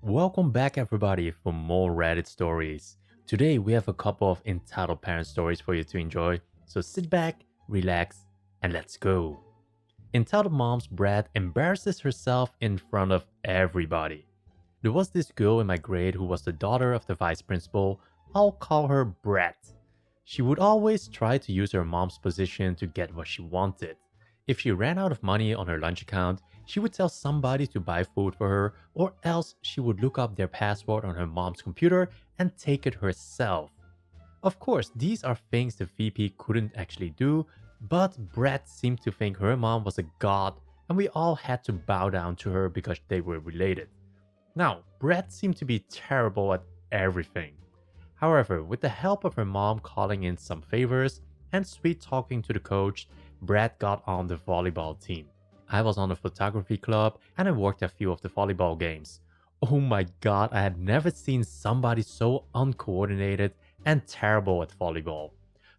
Welcome back everybody for more Reddit stories. Today we have a couple of entitled parent stories for you to enjoy, so sit back, relax, and let's go. Entitled mom's Brat embarrasses herself in front of everybody. There was this girl in my grade who was the daughter of the vice principal. I'll call her Brat. She would always try to use her mom's position to get what she wanted. If she ran out of money on her lunch account, she would tell somebody to buy food for her, or else she would look up their password on her mom's computer and take it herself. Of course, these are things the VP couldn't actually do, but Brett seemed to think her mom was a god and we all had to bow down to her because they were related. Now, Brett seemed to be terrible at everything. However, with the help of her mom calling in some favors and sweet talking to the coach, Brett got on the volleyball team. I was on the photography club and I worked a few of the volleyball games. Oh my god, I had never seen somebody so uncoordinated and terrible at volleyball.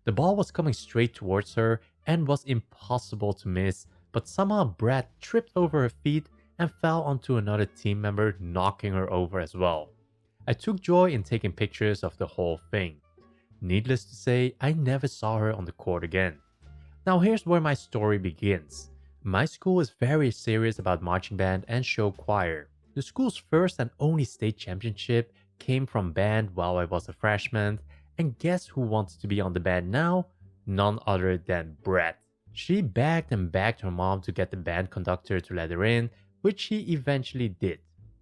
The ball was coming straight towards her and was impossible to miss, but somehow Brett tripped over her feet and fell onto another team member, knocking her over as well. I took joy in taking pictures of the whole thing. Needless to say, I never saw her on the court again. Now here's where my story begins. My school is very serious about marching band and show choir. The school's first and only state championship came from band while I was a freshman, and guess who wants to be on the band now? None other than Brett. She begged and begged her mom to get the band conductor to let her in, which she eventually did.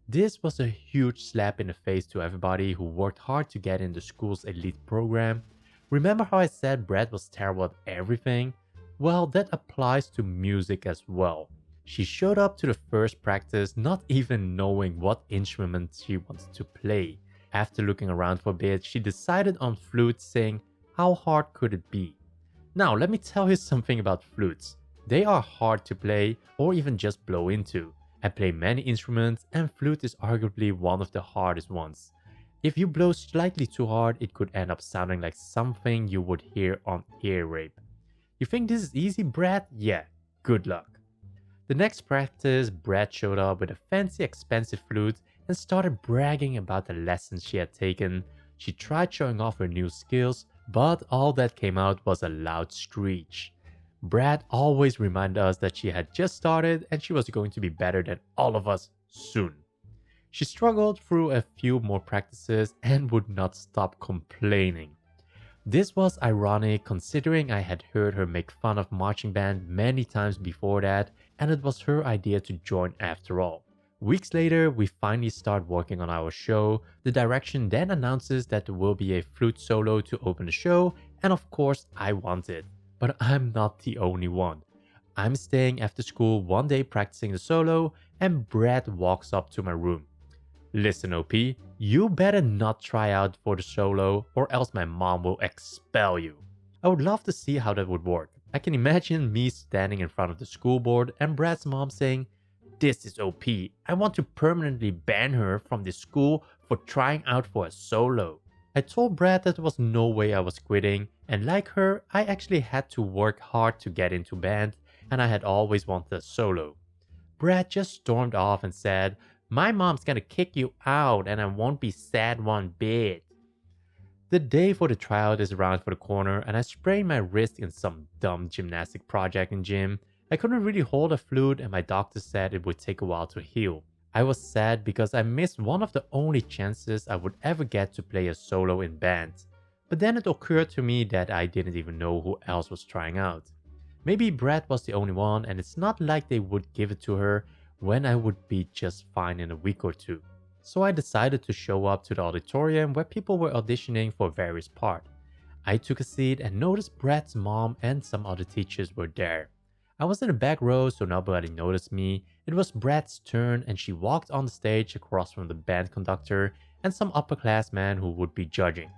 This was a huge slap in the face to everybody who worked hard to get in the school's elite program. Remember how I said Brett was terrible at everything? Well, that applies to music as well. She showed up to the first practice not even knowing what instrument she wanted to play. After looking around for a bit, she decided on flute, saying, "How hard could it be?" Now, let me tell you something about flutes. They are hard to play or even just blow into. I play many instruments and flute is arguably one of the hardest ones. If you blow slightly too hard, it could end up sounding like something you would hear on ear rape. You think this is easy, Brad? Yeah, good luck. The next practice, Brad showed up with a fancy expensive flute and started bragging about the lessons she had taken. She tried showing off her new skills, but all that came out was a loud screech. Brad always reminded us that she had just started and she was going to be better than all of us soon. She struggled through a few more practices and would not stop complaining. This was ironic considering I had heard her make fun of marching band many times before that, and it was her idea to join after all. Weeks later, we finally start working on our show. The direction then announces that there will be a flute solo to open the show, and of course I want it. But I'm not the only one. I'm staying after school one day practicing the solo, and Brad walks up to my room. "Listen, OP, you better not try out for the solo or else my mom will expel you." I would love to see how that would work. I can imagine me standing in front of the school board and Brad's mom saying, "This is OP. I want to permanently ban her from this school for trying out for a solo." I told Brad that there was no way I was quitting, and like her, I actually had to work hard to get into band, and I had always wanted a solo. Brad just stormed off and said, "My mom's gonna kick you out and I won't be sad one bit." The day for the tryout is around for the corner and I sprained my wrist in some dumb gymnastic project in gym. I couldn't really hold a flute and my doctor said it would take a while to heal. I was sad because I missed one of the only chances I would ever get to play a solo in band. But then it occurred to me that I didn't even know who else was trying out. Maybe Brad was the only one and it's not like they would give it to her when I would be just fine in a week or two. So I decided to show up to the auditorium where people were auditioning for various parts. I took a seat and noticed Brad's mom and some other teachers were there. I was in the back row so nobody noticed me. It was Brad's turn and she walked on the stage across from the band conductor and some upperclassmen who would be judging.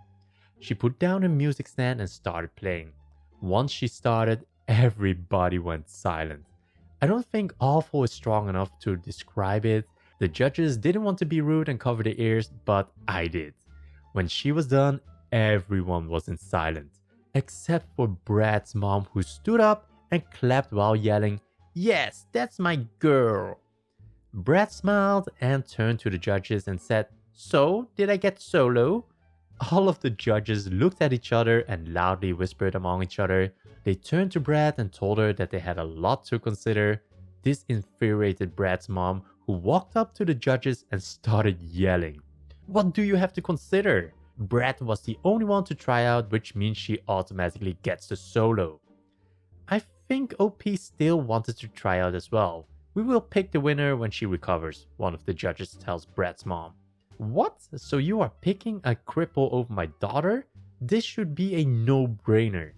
She put down her music stand and started playing. Once she started, everybody went silent. I don't think awful is strong enough to describe it. The judges didn't want to be rude and cover their ears, but I did. When she was done, everyone was in silence, except for Brad's mom who stood up and clapped while yelling, "Yes, that's my girl." Brad smiled and turned to the judges and said, "So, did I get solo?" All of the judges looked at each other and loudly whispered among each other. They turned to Brad and told her that they had a lot to consider. This infuriated Brad's mom, who walked up to the judges and started yelling. "What do you have to consider? Brad was the only one to try out, which means she automatically gets the solo." I think OP still wanted to try out as well. "We will pick the winner when she recovers," one of the judges tells Brad's mom. "What? So you are picking a cripple over my daughter? This should be a no-brainer."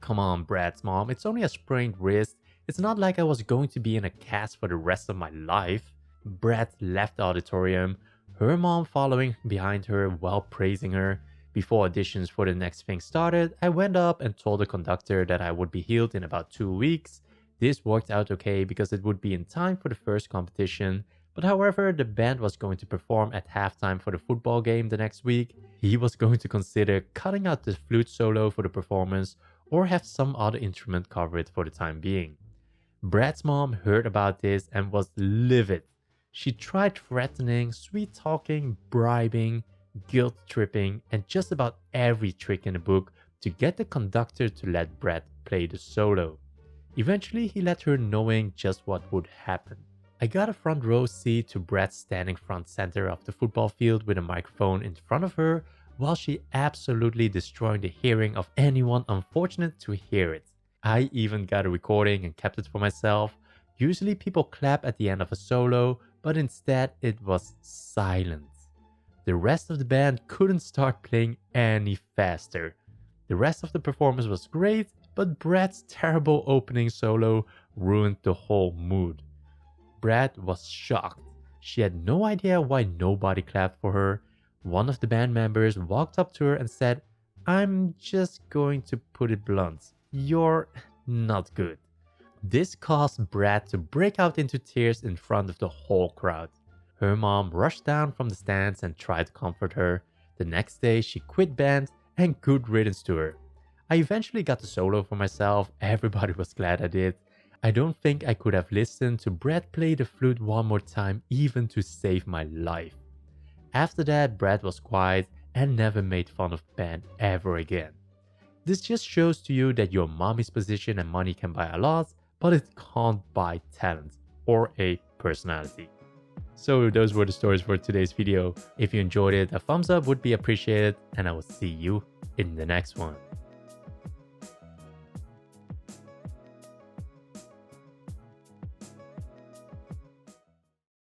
"Come on, Brad's mom, it's only a sprained wrist. It's not like I was going to be in a cast for the rest of my life." Brad left the auditorium, her mom following behind her while praising her. Before auditions for the next thing started, I went up and told the conductor that I would be healed in about 2 weeks. This worked out okay because it would be in time for the first competition. But however, the band was going to perform at halftime for the football game the next week. He was going to consider cutting out the flute solo for the performance or have some other instrument cover it for the time being. Brad's mom heard about this and was livid. She tried threatening, sweet-talking, bribing, guilt-tripping, and just about every trick in the book to get the conductor to let Brad play the solo. Eventually, he let her knowing just what would happen. I got a front row seat to Brad standing front center of the football field with a microphone in front of her while she absolutely destroyed the hearing of anyone unfortunate to hear it. I even got a recording and kept it for myself. Usually people clap at the end of a solo, but instead it was silent. The rest of the band couldn't start playing any faster. The rest of the performance was great, but Brad's terrible opening solo ruined the whole mood. Brad was shocked. She had no idea why nobody clapped for her. One of the band members walked up to her and said, "I'm just going to put it blunt. You're not good." This caused Brad to break out into tears in front of the whole crowd. Her mom rushed down from the stands and tried to comfort her. The next day, she quit band, and good riddance to her. I eventually got the solo for myself. Everybody was glad I did. I don't think I could have listened to Brad play the flute one more time even to save my life. After that, Brad was quiet and never made fun of band ever again. This just shows to you that your mommy's position and money can buy a lot, but it can't buy talent or a personality. So those were the stories for today's video. If you enjoyed it, a thumbs up would be appreciated, and I will see you in the next one.